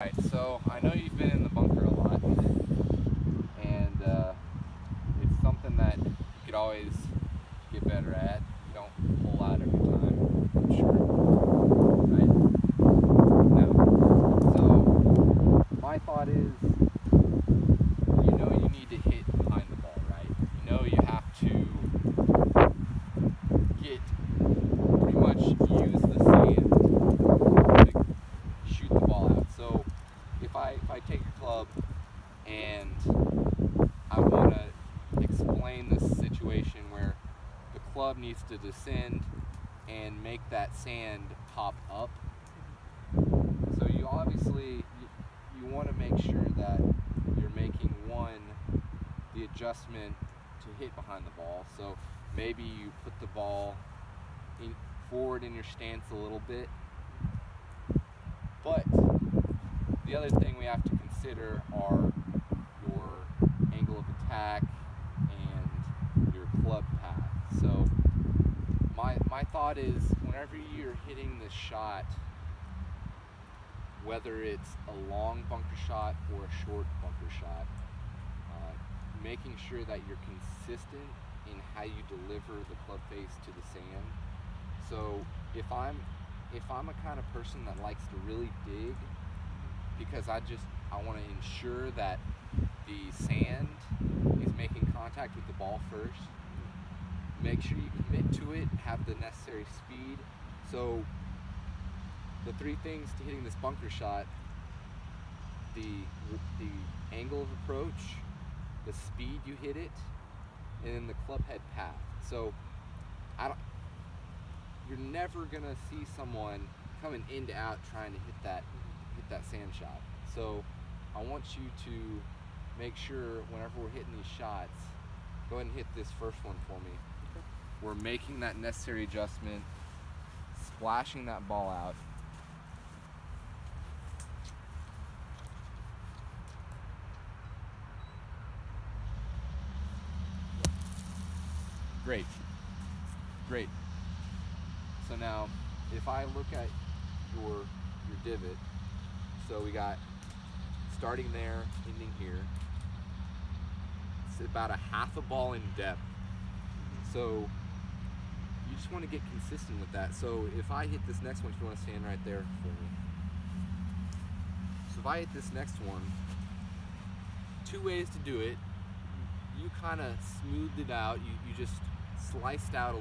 Alright, so I know you've been in the bunker a lot, and it's something that you could always get better at. You don't pull out every time, I'm sure, right? No. So my thought is, you know you need to hit behind the ball, right? You know you have to get pretty much use the sand to shoot the ball out. So if I take a club and I want to explain this situation where the club needs to descend and make that sand pop up, so you obviously you want to make sure that you're making the adjustment to hit behind the ball. So maybe you put the ball forward in your stance a little bit, but the other thing we have to consider are your angle of attack and your club path. So my thought is, whenever you're hitting this shot, whether it's a long bunker shot or a short bunker shot, making sure that you're consistent in how you deliver the club face to the sand. So if I'm a kind of person that likes to really dig, because I want to ensure that the sand is making contact with the ball first. Make sure you commit to it, have the necessary speed. So the three things to hitting this bunker shot: the angle of approach, the speed you hit it, and then the club head path. So you're never gonna see someone coming in to out trying to hit that sand shot. So I want you to make sure whenever we're hitting these shots, go ahead and hit this first one for me. Okay. We're making that necessary adjustment, splashing that ball out. Great, great. So now, if I look at your divot, so we got starting there, ending here. It's about a half a ball in depth. So you just want to get consistent with that. So if I hit this next one, if you want to stand right there for me. So if I hit this next one, two ways to do it. You kind of smoothed it out. You just sliced out a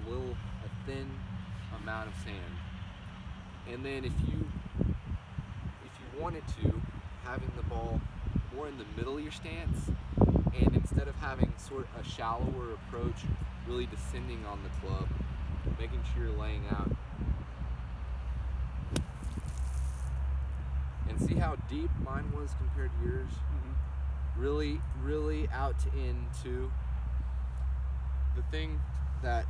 thin amount of sand. And then if you wanted to, having the ball more in the middle of your stance, and instead of having sort of a shallower approach, really descending on the club, making sure you're laying out. And see how deep mine was compared to yours? Mm-hmm. Really out to in too. The thing that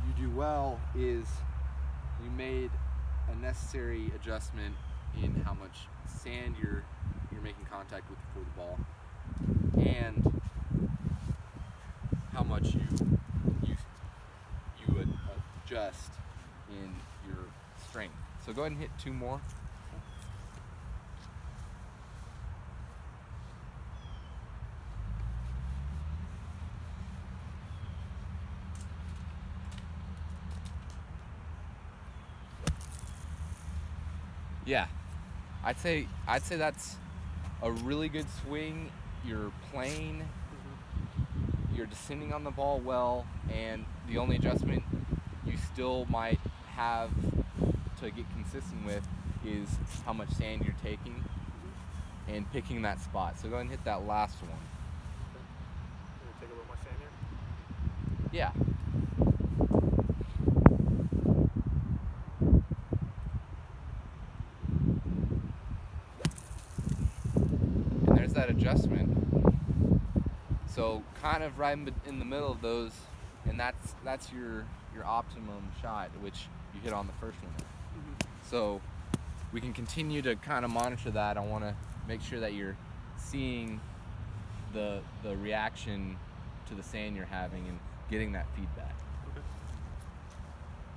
you do well is you made a necessary adjustment in how much sand you're making contact with before the ball, and how much you adjust in your strength. So go ahead and hit two more. Yeah, I'd say that's a really good swing. You're playing, you're descending on the ball well, and the only adjustment you still might have to get consistent with is how much sand you're taking and picking that spot. So go ahead and hit that last one. Okay. You want to take a little more sand here? Yeah. That adjustment, so kind of right in the middle of those, and that's your optimum shot, which you hit on the first one. Mm-hmm. So we can continue to kind of monitor that. I want to make sure that you're seeing the reaction to the sand you're having and getting that feedback.